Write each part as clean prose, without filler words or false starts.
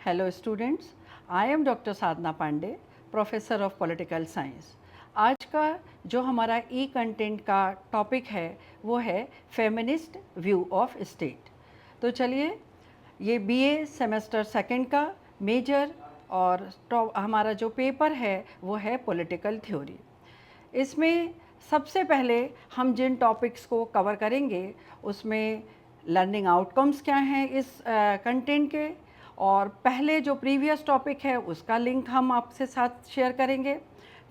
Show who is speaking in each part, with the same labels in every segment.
Speaker 1: Hello students, I am doctor Sadhana Pandey, professor of political science. आज का जो हमारा ई कंटेंट का टॉपिक है वो है फेमिनिस्ट व्यू ऑफ स्टेट। तो चलिए, ये बीए सेमेस्टर सेकंड का मेजर और हमारा जो पेपर है वो है पॉलिटिकल थ्योरी। इसमें सबसे पहले हम जिन टॉपिक्स को कवर करेंगे उसमें लर्निंग आउटकम्स क्या हैं इस कंटेंट के, और पहले जो प्रीवियस टॉपिक है उसका लिंक हम आपसे साथ शेयर करेंगे।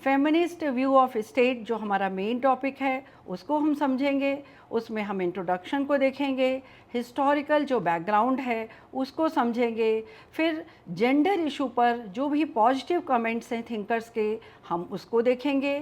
Speaker 1: फेमिनिस्ट व्यू ऑफ स्टेट जो हमारा मेन टॉपिक है उसको हम समझेंगे, उसमें हम इंट्रोडक्शन को देखेंगे, हिस्टोरिकल जो बैकग्राउंड है उसको समझेंगे, फिर जेंडर इशू पर जो भी पॉजिटिव कमेंट्स हैं थिंकर्स के हम उसको देखेंगे।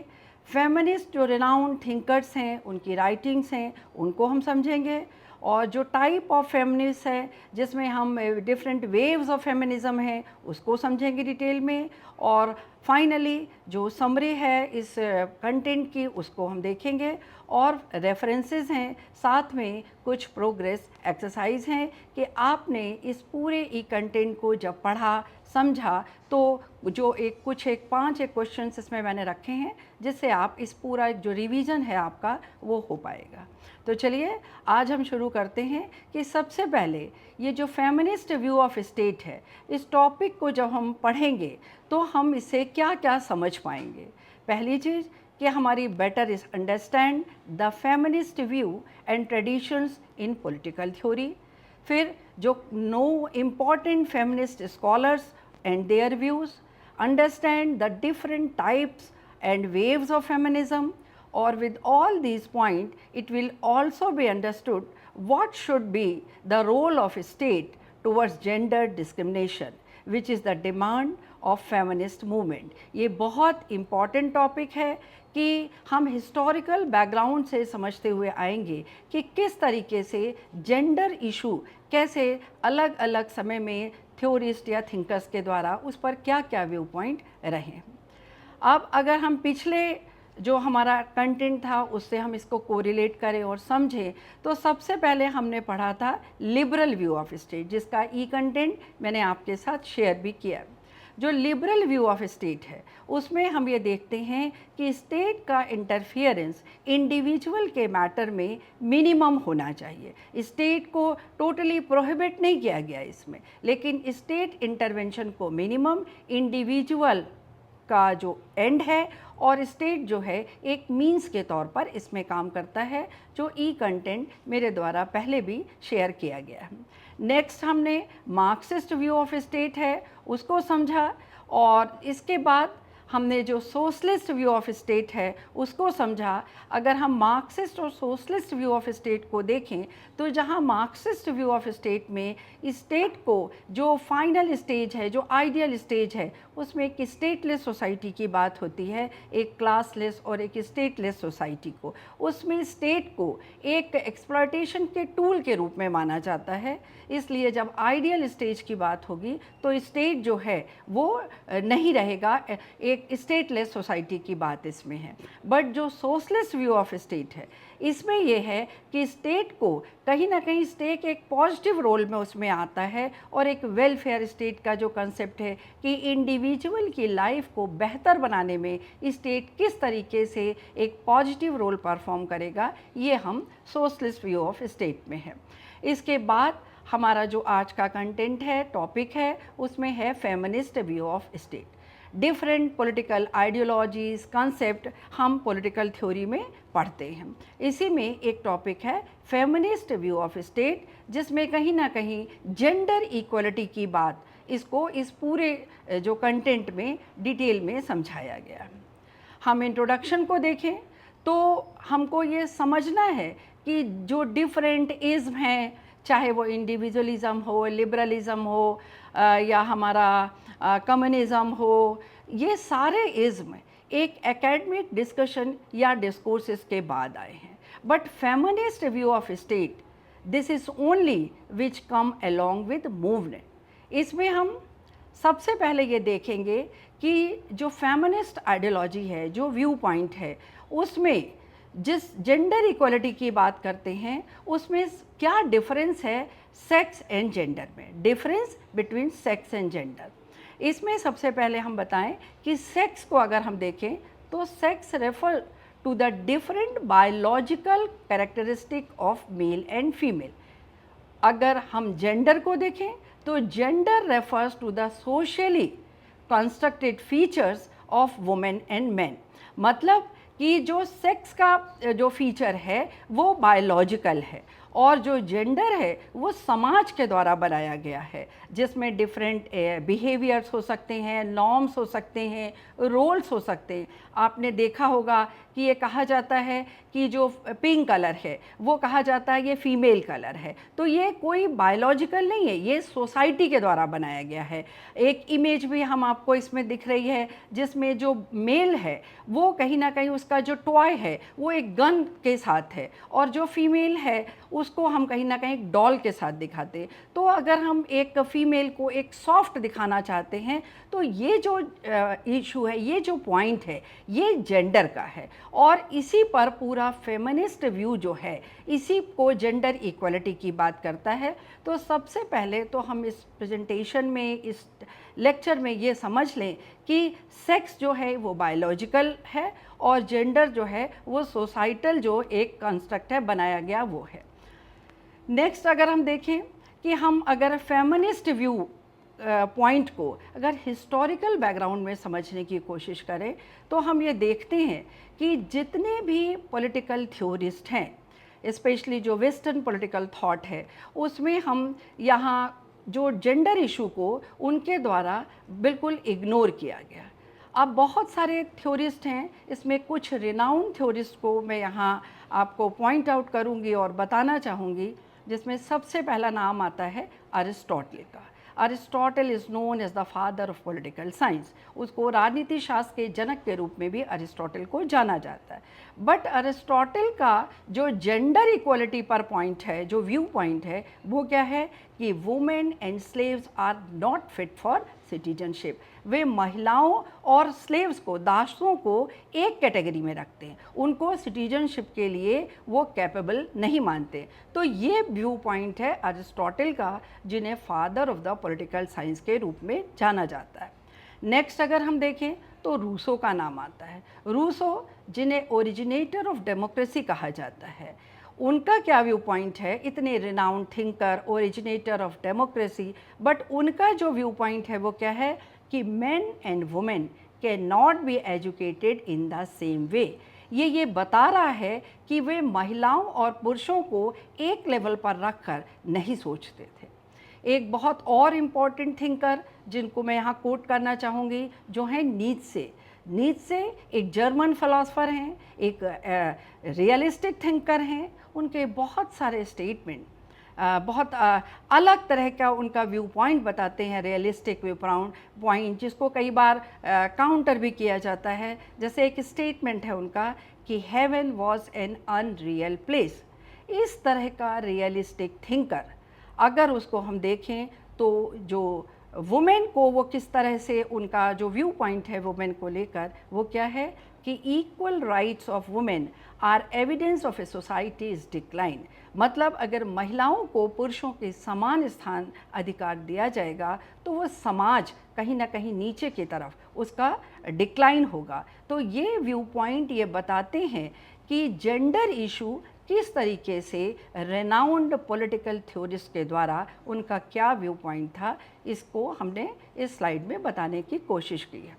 Speaker 1: फेमिनिस्ट जो रिनाउंड थिंकर्स हैं उनकी राइटिंग्स हैं उनको हम समझेंगे, और जो टाइप ऑफ फेमिनिस्ट है जिसमें हम डिफरेंट वेव्स ऑफ फेमिनिज्म हैं उसको समझेंगे डिटेल में, और फाइनली जो समरी है इस कंटेंट की उसको हम देखेंगे, और रेफरेंसेस हैं, साथ में कुछ प्रोग्रेस एक्सरसाइज हैं कि आपने इस पूरे ई कंटेंट को जब पढ़ा समझा तो जो एक 5 क्वेश्चंस इसमें मैंने रखे हैं जिससे आप इस पूरा जो रिवीजन है आपका वो हो पाएगा। तो चलिए आज हम शुरू करते हैं कि सबसे पहले ये जो फेमिनिस्ट व्यू ऑफ स्टेट है इस टॉपिक को जब हम पढ़ेंगे तो हम इससे क्या क्या समझ पाएंगे। पहली चीज़ कि हमारी better is understand the feminist view and traditions in political theory. फिर जो know important feminist scholars and their views, understand the different types and waves of feminism, or with all these points it will also be understood what should be the role of state towards gender discrimination which is the demand of feminist movement। ये बहुत important topic है कि हम historical background से समझते हुए आएंगे कि किस तरीके से gender issue कैसे अलग अलग समय में थ्योरिस्ट या थिंकर्स के द्वारा उस पर क्या क्या व्यू पॉइंट रहे। अब अगर हम पिछले जो हमारा कंटेंट था उससे हम इसको कोरिलेट करें और समझें तो सबसे पहले हमने पढ़ा था लिबरल व्यू ऑफ स्टेट, जिसका ई कंटेंट मैंने आपके साथ शेयर भी किया। जो लिबरल व्यू ऑफ स्टेट है उसमें हम ये देखते हैं कि स्टेट का इंटरफियरेंस इंडिविजुअल के मैटर में मिनिमम होना चाहिए। स्टेट को टोटली प्रोहिबिट नहीं किया गया इसमें, लेकिन स्टेट इंटरवेंशन को मिनिमम, इंडिविजुअल का जो एंड है और स्टेट जो है एक मीन्स के तौर पर इसमें काम करता है, जो ई कंटेंट मेरे द्वारा पहले भी शेयर किया गया है। नेक्स्ट हमने मार्क्सिस्ट व्यू ऑफ स्टेट है उसको समझा, और इसके बाद हमने जो सोशलिस्ट व्यू ऑफ स्टेट है उसको समझा। अगर हम मार्क्सिस्ट और सोशलिस्ट व्यू ऑफ स्टेट को देखें तो जहां मार्क्सिस्ट व्यू ऑफ स्टेट में स्टेट को जो फाइनल स्टेज है, जो आइडियल स्टेज है, उसमें एक स्टेटलेस सोसाइटी की बात होती है, एक क्लासलेस और एक स्टेटलेस सोसाइटी को। उसमें स्टेट को एक एक्सप्लॉयटेशन के टूल के रूप में माना जाता है, इसलिए जब आइडियल स्टेज की बात होगी तो स्टेट जो है वो नहीं रहेगा, एक स्टेटलेस सोसाइटी की बात इसमें है। बट जो सोशलिस्ट व्यू ऑफ स्टेट है इसमें यह है कि स्टेट को कहीं ना कहीं स्टेट एक पॉजिटिव रोल में उसमें आता है, और एक वेलफेयर स्टेट का जो कंसेप्ट है कि इंडिविजुअल की लाइफ को बेहतर बनाने में स्टेट किस तरीके से एक पॉजिटिव रोल परफॉर्म करेगा, ये हम सोशलिस्ट व्यू ऑफ स्टेट में है। इसके बाद हमारा जो आज का कंटेंट है, टॉपिक है, उसमें है feminist view of state. Different political ideologies, concept हम पॉलिटिकल थ्योरी में पढ़ते हैं। इसी में एक टॉपिक है फेमिनिस्ट व्यू ऑफ स्टेट, जिसमें कहीं ना कहीं जेंडर इक्वलिटी की बात इसको इस पूरे जो कंटेंट में डिटेल में समझाया गया है। हम इंट्रोडक्शन को देखें तो हमको ये समझना है कि जो डिफरेंट इज़्म हैं, चाहे वो इंडिविजुअलिज़म हो, लिबरलिज़म हो या हमारा कम्युनिज़म हो, ये सारे इज़्म एक एकेडमिक डिस्कशन या डिस्कोर्सेस के बाद आए हैं। But feminist view of state this is only which come along with movement. इसमें हम सबसे पहले ये देखेंगे कि जो फेमिनिस्ट आइडियोलॉजी है, जो व्यू पॉइंट है, उसमें जिस जेंडर इक्वलिटी की बात करते हैं उसमें क्या डिफरेंस है सेक्स एंड जेंडर में, difference between sex and gender. इसमें सबसे पहले हम बताएं कि सेक्स को अगर हम देखें तो sex refer to the different biological characteristic of male and female. अगर हम जेंडर को देखें तो gender refers to the socially constructed features of women and man. मतलब कि जो सेक्स का जो फीचर है वो बायोलॉजिकल है और जो जेंडर है वो समाज के द्वारा बनाया गया है, जिसमें डिफरेंट बिहेवियर्स हो सकते हैं, नॉर्म्स हो सकते हैं, रोल्स हो सकते हैं। आपने देखा होगा कि ये कहा जाता है कि जो पिंक कलर है वो कहा जाता है ये फीमेल कलर है, तो ये कोई बायोलॉजिकल नहीं है, ये सोसाइटी के द्वारा बनाया गया है। एक इमेज भी हम आपको इसमें दिख रही है जिसमें जो मेल है वो कहीं ना कहीं उसका जो टॉय है वो एक गन के साथ है और जो फीमेल है उसको हम कहीं ना कहीं एक डॉल के साथ दिखाते हैं। तो अगर हम एक फीमेल को एक सॉफ्ट दिखाना चाहते हैं तो ये जो इशू है, ये जो पॉइंट है, ये जेंडर का है और इसी पर पूरा फेमिनिस्ट व्यू जो है इसी को जेंडर इक्वलिटी की बात करता है। तो सबसे पहले तो हम इस प्रेजेंटेशन में, इस लेक्चर में ये समझ लें कि सेक्स जो है वो बायोलॉजिकल है और जेंडर जो है वो सोसाइटल जो एक कंस्ट्रक्ट है बनाया गया वो है। नेक्स्ट अगर हम देखें कि हम अगर फेमिनिस्ट व्यू पॉइंट को अगर हिस्टोरिकल बैकग्राउंड में समझने की कोशिश करें तो हम ये देखते हैं कि जितने भी पॉलिटिकल थ्योरिस्ट हैं, स्पेशली जो वेस्टर्न पॉलिटिकल थॉट है, उसमें हम यहाँ जो जेंडर इशू को उनके द्वारा बिल्कुल इग्नोर किया गया। अब बहुत सारे थ्योरिस्ट हैं, इसमें कुछ रिनाउंड थ्योरिस्ट को मैं यहाँ आपको पॉइंट आउट करूँगी और बताना चाहूँगी, जिसमें सबसे पहला नाम आता है अरिस्टोटल का। Aristotle is known as the father of political science. उसको राजनीति शास्त्र के जनक के रूप में भी अरिस्टोटल को जाना जाता है। बट अरिस्टोटल का जो जेंडर इक्वलिटी पर पॉइंट है, जो व्यू पॉइंट है, वो क्या है कि women and slaves are not fit for citizenship. वे महिलाओं और स्लेव्स को, दासों को एक कैटेगरी में रखते हैं, उनको सिटीजनशिप के लिए वो कैपेबल नहीं मानते। तो ये व्यू पॉइंट है अरिस्टोटल का, जिन्हें father of the political science के रूप में जाना जाता है। नेक्स्ट अगर हम देखें तो रूसो का नाम आता है। रूसो, जिन्हें ओरिजिनेटर ऑफ डेमोक्रेसी कहा जाता है, उनका क्या व्यू पॉइंट है? इतने renowned thinker, originator of democracy, but उनका जो व्यू पॉइंट है वो क्या है कि main and women can not be educated in the same way. ये बता रहा है कि वे महिलाओं और पुरुषों को एक लेवल पर रखकर नहीं सोचते थे। एक बहुत और इम्पॉर्टेंट थिंकर जिनको मैं यहाँ कोट करना चाहूँगी जो हैं नीत्शे। नीत्शे एक जर्मन फिलोसफर हैं, एक रियलिस्टिक थिंकर हैं। उनके बहुत सारे स्टेटमेंट बहुत अलग तरह का उनका व्यू पॉइंट बताते हैं, रियलिस्टिक व्यू पॉइंट, जिसको कई बार काउंटर भी किया जाता है। जैसे एक स्टेटमेंट है उनका कि heaven was an unreal place. इस तरह का रियलिस्टिक थिंकर अगर उसको हम देखें तो जो वुमेन को वो किस तरह से, उनका जो व्यू पॉइंट है वुमेन को लेकर वो क्या है कि equal rights of women are evidence of a society is decline. मतलब अगर महिलाओं को पुरुषों के समान स्थान अधिकार दिया जाएगा तो वो समाज कहीं ना कहीं नीचे की तरफ उसका डिक्लाइन होगा। तो ये व्यू पॉइंट ये बताते हैं कि जेंडर इशू किस तरीके से रेनाउंड पॉलिटिकल थ्योरिस्ट के द्वारा उनका क्या व्यू पॉइंट था, इसको हमने इस स्लाइड में बताने की कोशिश की है।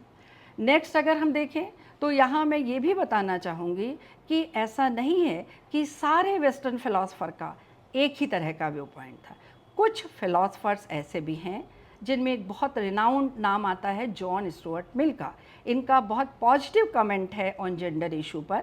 Speaker 1: नेक्स्ट अगर हम देखें तो यहाँ मैं ये भी बताना चाहूँगी कि ऐसा नहीं है कि सारे वेस्टर्न फिलोसफर का एक ही तरह का व्यू पॉइंट था। कुछ फिलोसफर्स ऐसे भी हैं जिनमें एक बहुत रिनाउंड नाम आता है जॉन स्टुअर्ट मिल का। इनका बहुत पॉजिटिव कमेंट है ऑन जेंडर इशू पर,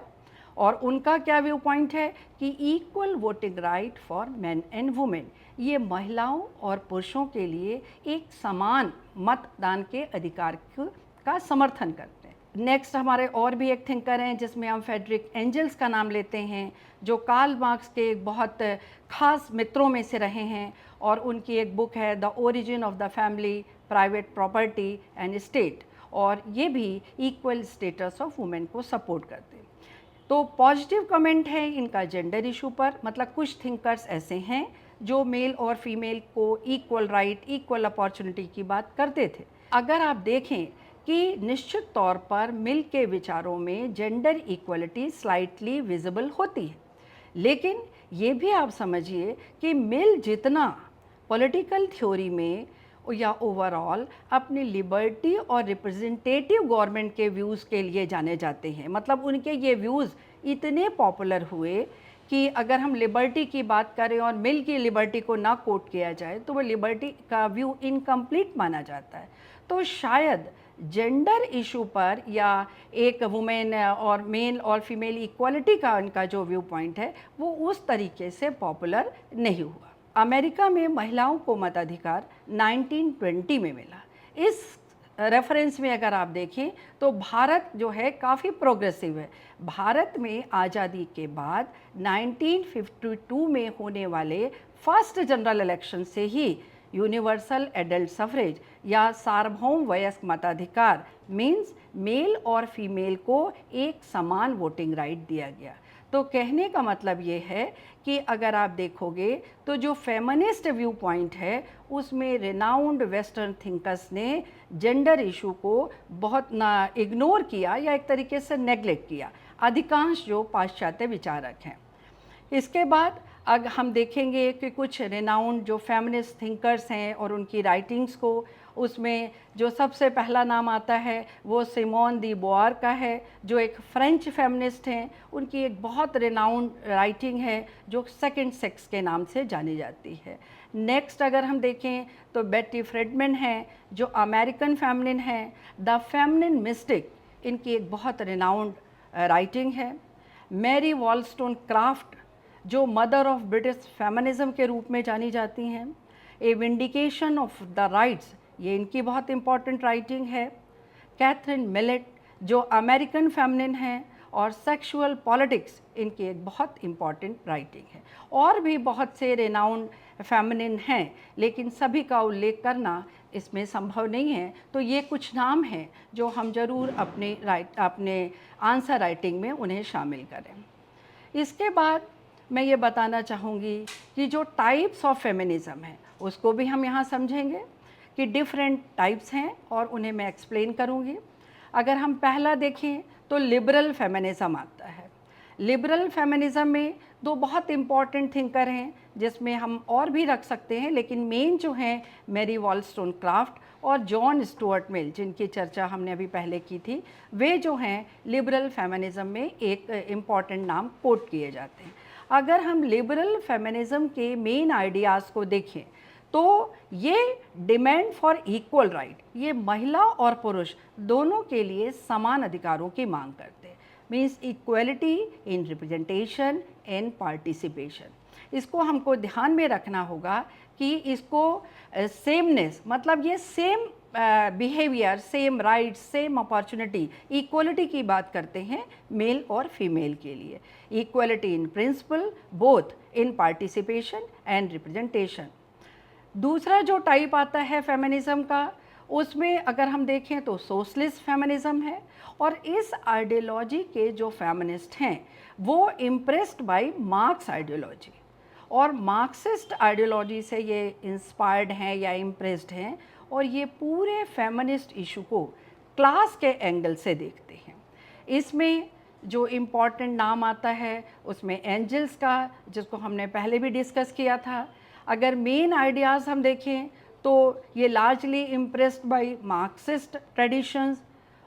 Speaker 1: और उनका क्या व्यू पॉइंट है कि equal voting right for main and women. ये महिलाओं और पुरुषों के लिए एक समान मतदान के अधिकार का समर्थन करते हैं। नेक्स्ट हमारे और भी एक थिंकर हैं जिसमें हम फ्रेडरिक एंजल्स का नाम लेते हैं, जो कार्ल मार्क्स के एक बहुत खास मित्रों में से रहे हैं, और उनकी एक बुक है the origin of the family, private property and state, और ये भी इक्वल स्टेटस ऑफ वुमेन को सपोर्ट करते हैं। तो पॉजिटिव कमेंट है इनका जेंडर इशू पर, मतलब कुछ थिंकर्स ऐसे हैं जो मेल और फीमेल को इक्वल राइट, इक्वल अपॉर्चुनिटी की बात करते थे। अगर आप देखें कि निश्चित तौर पर मिल के विचारों में जेंडर इक्वलिटी स्लाइटली विजिबल होती है, लेकिन ये भी आप समझिए कि मिल जितना पॉलिटिकल थ्योरी में या ओवरऑल अपनी लिबर्टी और रिप्रेजेंटेटिव गवर्नमेंट के व्यूज़ के लिए जाने जाते हैं, मतलब उनके ये व्यूज़ इतने पॉपुलर हुए कि अगर हम लिबर्टी की बात करें और मिल की लिबर्टी को ना कोट किया जाए तो वो लिबर्टी का व्यू इनकम्प्लीट माना जाता है। तो शायद जेंडर इशू पर या एक वुमेन और मेल और फीमेल इक्वालिटी का उनका जो व्यू पॉइंट है वो उस तरीके से पॉपुलर नहीं हुआ। अमेरिका में महिलाओं को मताधिकार 1920 में मिला। इस रेफरेंस में अगर आप देखें तो भारत जो है काफ़ी प्रोग्रेसिव है। भारत में आज़ादी के बाद 1952 में होने वाले फर्स्ट जनरल इलेक्शन से ही यूनिवर्सल एडल्ट सफरेज या सार्वभौम वयस्क मताधिकार मीन्स मेल और फीमेल को एक समान वोटिंग राइट दिया गया। तो कहने का मतलब ये है कि अगर आप देखोगे तो जो फेमिनिस्ट व्यू पॉइंट है उसमें रिनाउंड वेस्टर्न थिंकर्स ने जेंडर इशू को बहुत ना इग्नोर किया या एक तरीके से नेग्लेक्ट किया, अधिकांश जो पाश्चात्य विचारक हैं। इसके बाद अगर हम देखेंगे कि कुछ रिनाउंड जो फेमिनिस्ट थिंकर्स हैं और उनकी राइटिंग्स को, उसमें जो सबसे पहला नाम आता है वो सिमोन दी बोआर का है जो एक फ्रेंच फेमिनिस्ट हैं। उनकी एक बहुत रिनाउंड राइटिंग है जो सेकंड सेक्स के नाम से जानी जाती है। नेक्स्ट अगर हम देखें तो बेटी फ्रेडमैन हैं जो अमेरिकन फेमिनिन हैं। द फेमिनिन मिस्टिक इनकी एक बहुत रिनाउंड राइटिंग है। मैरी वॉलस्टोनक्राफ्ट जो मदर ऑफ ब्रिटिश फेमिनिज्म के रूप में जानी जाती हैं। ए विंडिकेशन ऑफ द राइट्स ये इनकी बहुत इम्पॉर्टेंट राइटिंग है। कैथरीन मिलेट जो अमेरिकन फेमिनिन हैं और सेक्सुअल पॉलिटिक्स इनकी एक बहुत इम्पॉर्टेंट राइटिंग है। और भी बहुत से रेनाउंड फेमिनिन हैं लेकिन सभी का उल्लेख करना इसमें संभव नहीं है। तो ये कुछ नाम हैं जो हम ज़रूर अपने आंसर राइटिंग में उन्हें शामिल करें। इसके बाद मैं ये बताना चाहूँगी कि जो टाइप्स ऑफ फेमिनिज़म है उसको भी हम यहाँ समझेंगे कि डिफरेंट टाइप्स हैं और उन्हें मैं एक्सप्लेन करूँगी। अगर हम पहला देखें तो लिबरल फेमिनिज़म आता है। लिबरल फेमिनिज़म में दो बहुत इम्पॉर्टेंट थिंकर हैं जिसमें हम और भी रख सकते हैं, लेकिन मेन जो हैं मैरी वॉलस्टोनक्राफ्ट और जॉन स्टुअर्ट मिल जिनकी चर्चा हमने अभी पहले की थी, वे जो हैं लिबरल फेमिनिज़म में एक इम्पॉर्टेंट नाम कोट किए जाते हैं। अगर हम लिबरल फेमिनिज़म के मेन आइडियाज़ को देखें तो ये डिमांड फॉर इक्वल राइट, ये महिला और पुरुष दोनों के लिए समान अधिकारों की मांग करते हैं। Means equality in representation and participation. इसको हमको ध्यान में रखना होगा कि इसको सेमनेस मतलब ये same behaviour, same rights, same opportunity, equality की बात करते हैं मेल और फीमेल के लिए। Equality in principle both in participation and representation. दूसरा जो टाइप आता है फेमिनिज़म का, उसमें अगर हम देखें तो सोशलिस्ट फेमिनिज़म है। और इस आइडियोलॉजी के जो फेमिनिस्ट हैं वो इम्प्रेस्ड बाय मार्क्स आइडियोलॉजी और मार्क्सिस्ट आइडियोलॉजी से ये इंस्पायर्ड हैं या इम्प्रेस्ड हैं, और ये पूरे फेमिनिस्ट इशू को क्लास के एंगल से देखते हैं। इसमें जो इम्पॉर्टेंट नाम आता है उसमें एंजल्स का, जिसको हमने पहले भी डिस्कस किया था। अगर मेन आइडियाज़ हम देखें तो ये largely impressed by Marxist traditions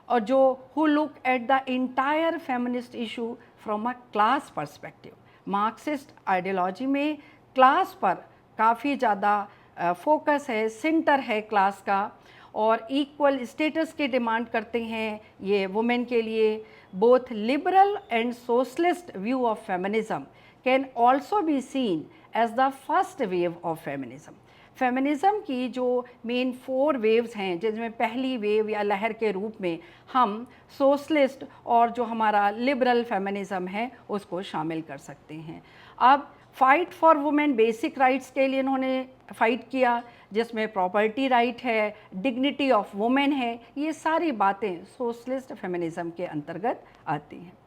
Speaker 1: और जो who look at the entire feminist issue from a class perspective. Marxist ideology में क्लास पर काफ़ी ज़्यादा फोकस है, सेंटर है क्लास का, और इक्वल स्टेटस की डिमांड करते हैं ये वुमेन के लिए। Both liberal and socialist view of feminism can also be seen as the first wave of feminism. Feminism की जो मेन 4 वेव्स हैं जिसमें पहली वेव या लहर के रूप में हम सोशलिस्ट और जो हमारा लिबरल फेमिनिज़म है उसको शामिल कर सकते हैं। अब fight for women basic rights के लिए इन्होंने फ़ाइट किया, जिसमें प्रॉपर्टी राइट है, डिग्निटी ऑफ वुमेन है, ये सारी बातें सोशलिस्ट फेमिनिज़म के अंतर्गत आती हैं।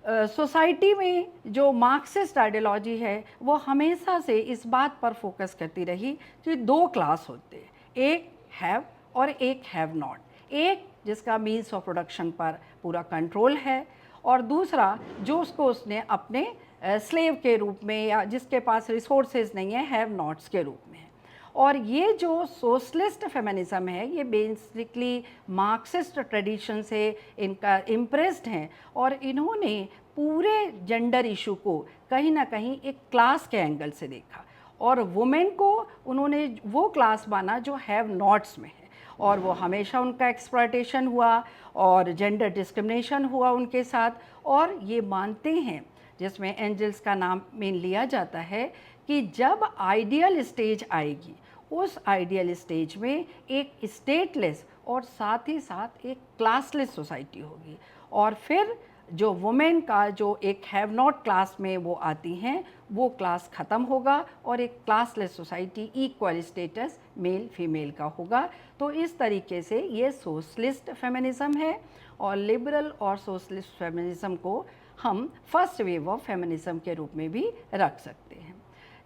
Speaker 1: सोसाइटी में जो मार्क्सिस्ट आइडियोलॉजी है वो हमेशा से इस बात पर फोकस करती रही कि दो क्लास होते हैं, एक हैव और एक हैव नॉट। एक जिसका मीन्स ऑफ प्रोडक्शन पर पूरा कंट्रोल है और दूसरा जो उसने अपने स्लेव के रूप में या जिसके पास रिसोर्सेज नहीं है, हैव नॉट्स के रूप में है। और ये जो सोशलिस्ट फेमिनिज्म है ये बेसिकली मार्क्सिस्ट ट्रेडिशन से इनका इम्प्रेस्ड हैं और इन्होंने पूरे जेंडर इशू को कहीं ना कहीं एक क्लास के एंगल से देखा और वुमेन को उन्होंने वो क्लास माना जो हैव नॉट्स में है और वो हमेशा उनका एक्सप्लॉयटेशन हुआ और जेंडर डिस्क्रिमिनेशन हुआ उनके साथ। और ये मानते हैं, जिसमें एंजल्स का नाम मेन लिया जाता है, कि जब आइडियल स्टेज आएगी उस आइडियल स्टेज में एक स्टेटलेस और साथ ही साथ एक क्लासलेस सोसाइटी होगी और फिर जो वुमेन का जो एक हैव नॉट क्लास में वो आती हैं वो क्लास ख़त्म होगा और एक classless society equal status male female का होगा। तो इस तरीके से ये सोशलिस्ट फेमिनिज्म है और लिबरल और सोशलिस्ट फेमिनिज्म को हम फर्स्ट वेव ऑफ फेमिनिज्म के रूप में भी रख सकते हैं।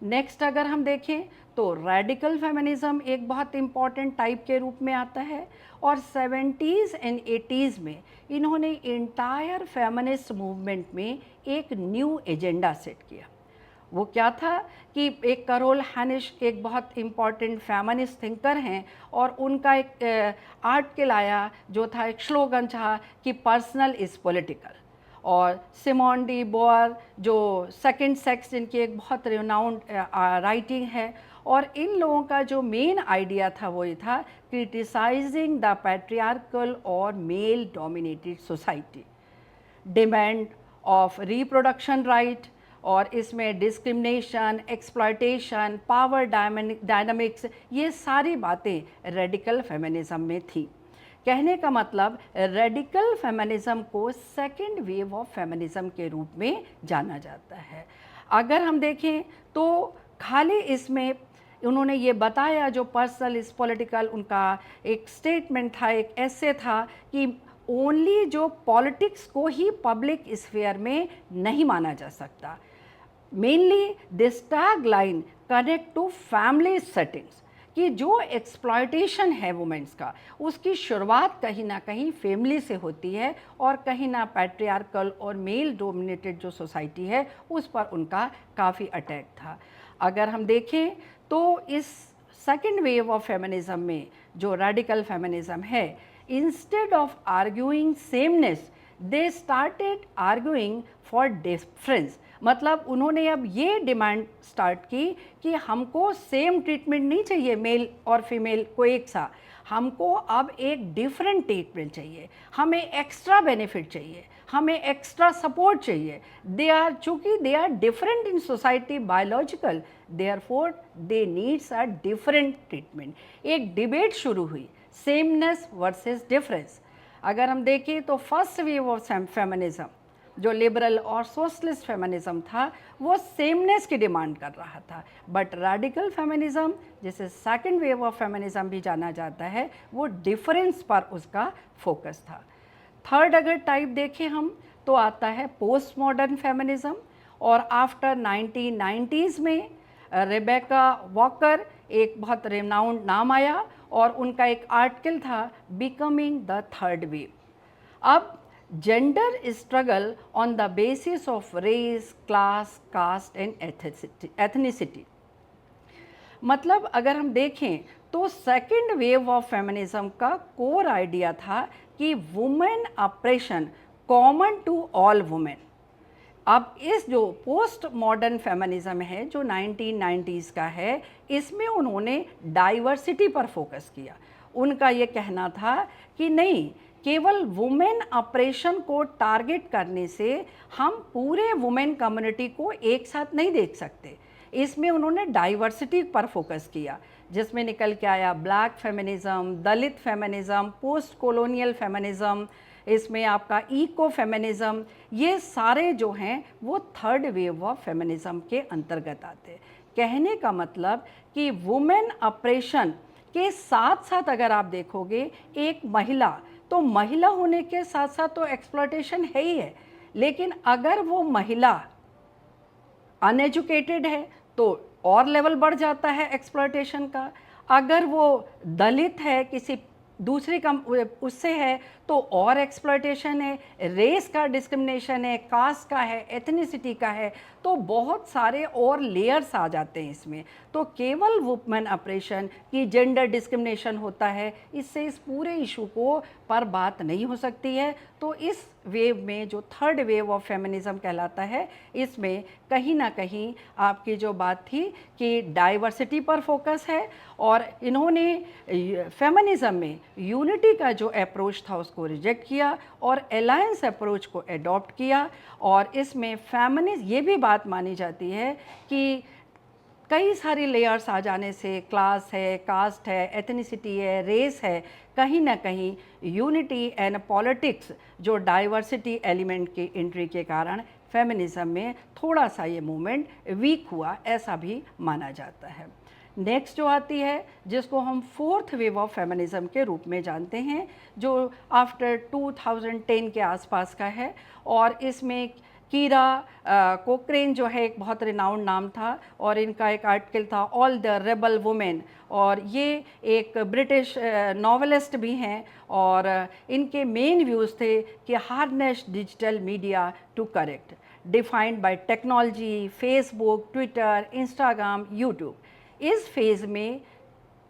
Speaker 1: नेक्स्ट अगर हम देखें तो रेडिकल फेमिनिज्म एक बहुत इम्पॉर्टेंट टाइप के रूप में आता है और 70s एंड 80s में इन्होंने इंटायर फेमिनिस्ट मूवमेंट में एक न्यू एजेंडा सेट किया। वो क्या था कि एक कैरोल हैनिश एक बहुत इम्पॉर्टेंट फेमिनिस्ट थिंकर हैं और उनका एक आर्टिकल आया जो था, एक स्लोगन था कि पर्सनल इज़ पॉलिटिकल। और सिमोन डी बोअर जो सेकंड सेक्स जिनकी एक बहुत रिनाउंड राइटिंग है और इन लोगों का जो मेन आइडिया था वो ये था, क्रिटिसाइजिंग द पैट्रियार्कल और male dominated society, demand of reproduction right और इसमें डिस्क्रिमिनेशन, एक्सप्लॉयटेशन, पावर डायनामिक्स, ये सारी बातें रेडिकल फेमिनिज्म में थी। कहने का मतलब रेडिकल फेमिनिज्म को सेकंड वेव ऑफ फेमिनिज्म के रूप में जाना जाता है। अगर हम देखें तो खाली इसमें उन्होंने ये बताया, जो पर्सनल इज पॉलिटिकल उनका एक स्टेटमेंट था, एक ऐसे था कि ओनली जो पॉलिटिक्स को ही पब्लिक स्फीयर में नहीं माना जा सकता। Mainly this tag line connect to family settings कि जो एक्सप्लॉयटेशन है वुमेन्स का उसकी शुरुआत कहीं ना कहीं फैमिली से होती है और कहीं ना पैट्रियार्कल और मेल डोमिनेटेड जो सोसाइटी है उस पर उनका काफ़ी अटैक था। अगर हम देखें तो इस सेकेंड वेव ऑफ फेमिनिज्म में जो रेडिकल फेमिनिज्म है, instead of arguing sameness they started arguing for difference. मतलब उन्होंने अब ये डिमांड स्टार्ट की कि हमको सेम ट्रीटमेंट नहीं चाहिए मेल और फीमेल को एक सा, हमको अब एक डिफरेंट ट्रीटमेंट चाहिए, हमें एक्स्ट्रा बेनिफिट चाहिए, हमें एक्स्ट्रा सपोर्ट चाहिए। दे आर, चूँकि they are different in society biological, therefore they needs a different treatment. एक डिबेट शुरू हुई, सेमनेस वर्सेस डिफरेंस। अगर हम देखें तो फर्स्ट वेव ऑफ फेमिनिज्म जो लिबरल और सोशलिस्ट फेमिनिज्म था वो सेमनेस की डिमांड कर रहा था, बट रेडिकल फेमिनिज्म जिसे सेकंड वेव ऑफ फेमिनिज्म भी जाना जाता है वो डिफरेंस पर उसका फोकस था। थर्ड अगर टाइप देखें हम तो आता है पोस्ट मॉडर्न फेमिनिज्म और आफ्टर 1990s में रेबेका वॉकर एक बहुत रिनाउंड नाम आया और उनका एक आर्टिकल था बिकमिंग द थर्ड वेव। अब gender struggle on the basis of race, class, caste and ethnicity. मतलब अगर हम देखें तो सेकेंड वेव ऑफ फेमिनिज्म का कोर आइडिया था कि women operation common to all women. अब इस जो पोस्ट मॉडर्न फेमिनिज्म है जो 1990s का है, इसमें उन्होंने डाइवर्सिटी पर फोकस किया। उनका ये कहना था कि नहीं, केवल वुमेन ऑपरेशन को टारगेट करने से हम पूरे वुमेन कम्युनिटी को एक साथ नहीं देख सकते। इसमें उन्होंने डाइवर्सिटी पर फोकस किया, जिसमें निकल के आया ब्लैक फेमिनिज्म, दलित फेमिनिज्म, पोस्ट कॉलोनियल फेमिनिज्म, इसमें आपका इको फेमिनिज्म, ये सारे जो हैं वो थर्ड वेव ऑफ फेमिनिज्म के अंतर्गत आते हैं। कहने का मतलब कि वुमेन ऑपरेशन के साथ साथ अगर आप देखोगे एक महिला, तो महिला होने के साथ साथ तो एक्सप्लॉयटेशन है ही है, लेकिन अगर वो महिला अनएजुकेटेड है तो और लेवल बढ़ जाता है एक्सप्लॉयटेशन का। अगर वो दलित है, किसी दूसरी कम उससे है, तो और एक्सप्लॉयटेशन है। रेस का डिस्क्रिमिनेशन है, कास्ट का है, एथनिसिटी का है, तो बहुत सारे और लेयर्स आ जाते हैं इसमें। तो केवल वुमेन ऑपरेशन की जेंडर डिस्क्रिमिनेशन होता है, इससे इस पूरे इशू को पर बात नहीं हो सकती है। तो इस वेव में जो थर्ड वेव ऑफ फेमिनिज्म कहलाता है, इसमें कहीं ना कहीं आपकी जो बात थी कि डाइवर्सिटी पर फोकस है, और इन्होंने फेमिनिज्म में यूनिटी का जो अप्रोच था उसको रिजेक्ट किया और अलायंस अप्रोच को एडॉप्ट किया। और इसमें फेमिनिस्ट ये भी बात मानी जाती है कि कई सारी लेयर्स आ जाने से, क्लास है, कास्ट है, एथनिसिटी है, रेस है, कहीं ना कहीं यूनिटी एंड पॉलिटिक्स जो डाइवर्सिटी एलिमेंट की एंट्री के कारण फेमिनिज्म में थोड़ा सा ये मूवमेंट वीक हुआ, ऐसा भी माना जाता है। नेक्स्ट जो आती है, जिसको हम फोर्थ वेव ऑफ फेमिनिज्म के रूप में जानते हैं, जो आफ्टर 2010 के आसपास का है। और इसमें कीरा कोक्रेन जो है एक बहुत रिनाउंड नाम था, और इनका एक आर्टिकल था ऑल द रेबल वुमेन, और ये एक ब्रिटिश नॉवेलिस्ट भी हैं। और इनके मेन व्यूज़ थे कि harness digital media to correct, defined by technology, Facebook, Twitter, Instagram, YouTube. इस फेज़ में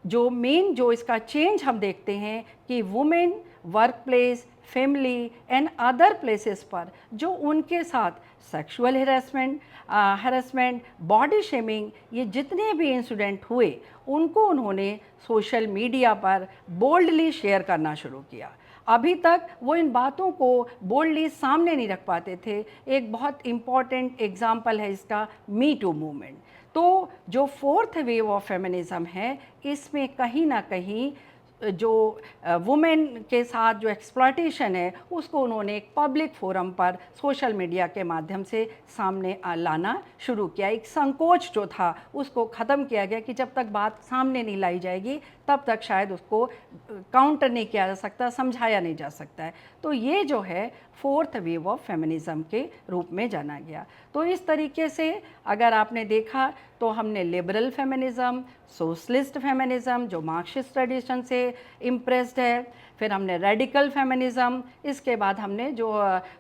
Speaker 1: जो इसका चेंज हम देखते हैं कि women work place, family and other places पर जो उनके साथ सेक्सुअल हैरेसमेंट, बॉडी शेमिंग, ये जितने भी इंसिडेंट हुए, उनको उन्होंने सोशल मीडिया पर बोल्डली शेयर करना शुरू किया। अभी तक वो इन बातों को बोल्डली सामने नहीं रख पाते थे। एक बहुत इम्पॉर्टेंट एग्जाम्पल है इसका मी टू मूवमेंट। तो जो फोर्थ वेव ऑफ फेमिनिज्म है, इसमें कहीं ना कहीं जो वुमेन के साथ जो एक्सप्लॉयटेशन है, उसको उन्होंने एक पब्लिक फोरम पर सोशल मीडिया के माध्यम से सामने लाना शुरू किया। एक संकोच जो था उसको ख़त्म किया गया कि जब तक बात सामने नहीं लाई जाएगी तब तक शायद उसको काउंटर नहीं किया जा सकता, समझाया नहीं जा सकता है। तो ये जो है फोर्थ वेव ऑफ फेमिनिज्म के रूप में जाना गया। तो इस तरीके से अगर आपने देखा तो हमने लिबरल फेमिनिज्म, सोशलिस्ट फेमिनिज्म जो मार्क्सिस्ट ट्रेडिशन से इम्प्रेस्ड है, फिर हमने रेडिकल फेमिनिज्म, इसके बाद हमने जो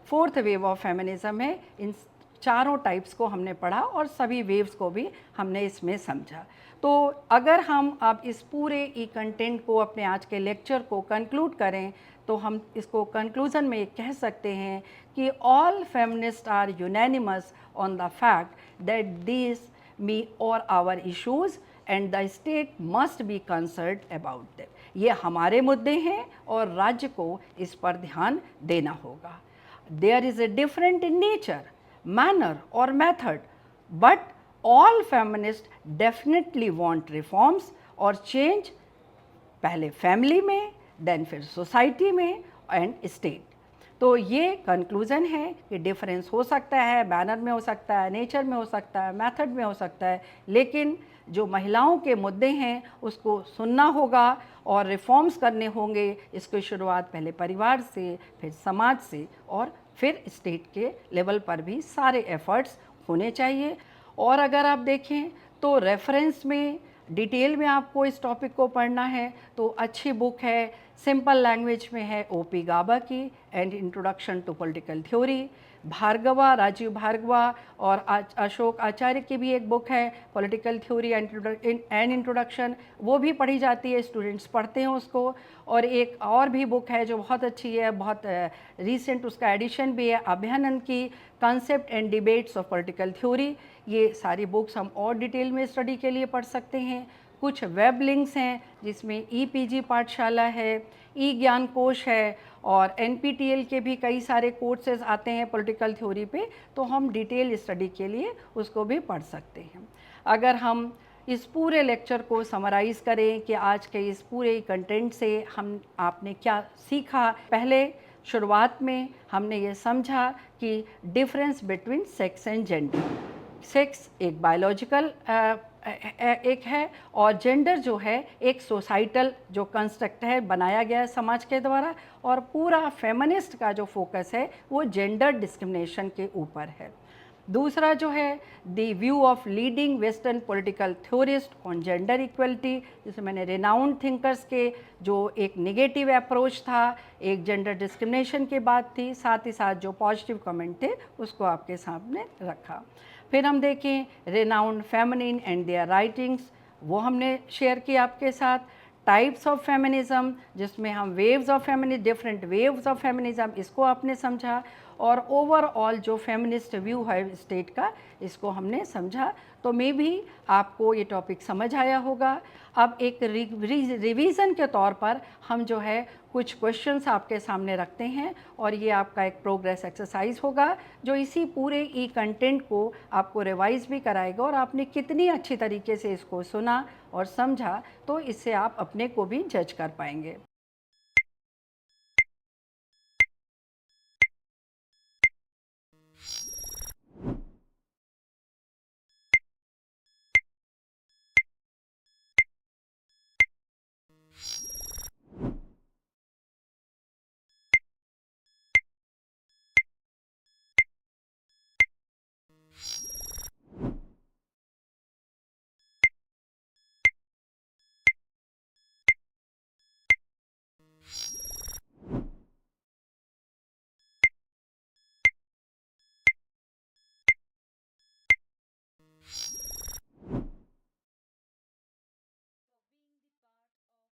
Speaker 1: फोर्थ वेव ऑफ फेमिनिज्म है, इन चारों टाइप्स को हमने पढ़ा और सभी वेव्स को भी हमने इसमें समझा। तो अगर हम अब इस पूरे ई कंटेंट को, अपने आज के लेक्चर को कंक्लूड करें, तो हम इसको कंक्लूजन में कह सकते हैं कि all feminist are unanimous on the fact that this me और our issues and the state must be concerned about them. ये हमारे मुद्दे हैं और राज्य को इस पर ध्यान देना होगा। There is a different in nature, manner or method, but all feminists definitely want reforms और change, पहले फैमिली में, देन फिर सोसाइटी में एंड स्टेट। तो ये कंक्लूज़न है कि डिफरेंस हो सकता है, मैनर में हो सकता है, नेचर में हो सकता है, मेथड में हो सकता है, लेकिन जो महिलाओं के मुद्दे हैं उसको सुनना होगा और रिफॉर्म्स करने होंगे। इसकी शुरुआत पहले परिवार से, फिर समाज से और फिर स्टेट के लेवल पर भी सारे एफर्ट्स होने चाहिए। और अगर आप देखें तो रेफरेंस में डिटेल में आपको इस टॉपिक को पढ़ना है तो अच्छी बुक है, सिंपल लैंग्वेज में है, ओपी गाबा की and introduction to political theory. Bhargava, Rajeev Bhargava और अशोक आचार्य की भी एक बुक है, पॉलिटिकल थ्योरी एंड इंट्रोडक्शन, वो भी पढ़ी जाती है, स्टूडेंट्स पढ़ते हैं उसको। और एक और भी बुक है जो बहुत अच्छी है, बहुत रीसेंट उसका एडिशन भी है, अभयानंद की concept and debates of political theory. ये सारी बुक्स हम और डिटेल में स्टडी के लिए पढ़ सकते हैं। कुछ वेब लिंक्स हैं जिसमें ईपीजी पाठशाला है, ई ज्ञान कोश है, और एनपीटीईएल के भी कई सारे कोर्सेज आते हैं पॉलिटिकल थ्योरी पे, तो हम डिटेल स्टडी के लिए उसको भी पढ़ सकते हैं। अगर हम इस पूरे लेक्चर को समराइज़ करें कि आज के इस पूरे कंटेंट से आपने क्या सीखा, पहले शुरुआत में हमने ये समझा कि difference between sex and gender. Sex एक बायोलॉजिकल एक है, और जेंडर जो है एक सोसाइटल जो कंस्ट्रक्ट है, बनाया गया है समाज के द्वारा, और पूरा फेमिनिस्ट का जो फोकस है वो जेंडर डिस्क्रिमिनेशन के ऊपर है। दूसरा जो है the view of leading western political theorist on gender equality, जिसे मैंने रिनाउंड थिंकर्स के जो एक नेगेटिव अप्रोच था, एक जेंडर डिस्क्रिमिनेशन की बात थी, साथ ही साथ जो पॉजिटिव कमेंट थे उसको आपके सामने रखा। फिर हम देखें renowned feminine and their writings, वो हमने शेयर किया आपके साथ। टाइप्स ऑफ फेमिनिज्म, जिसमें हम waves of feminism, different waves of feminism, इसको आपने समझा। और ओवरऑल जो फेमिनिस्ट व्यू है स्टेट का, इसको हमने समझा। तो मे भी आपको ये टॉपिक समझ आया होगा। अब एक रिवीजन के तौर पर हम जो है कुछ क्वेश्चंस आपके सामने रखते हैं, और ये आपका एक प्रोग्रेस एक्सरसाइज होगा जो इसी पूरे ई कंटेंट को आपको रिवाइज भी कराएगा, और आपने कितनी अच्छी तरीके से इसको सुना और समझा, तो इससे आप अपने को भी जज कर पाएंगे।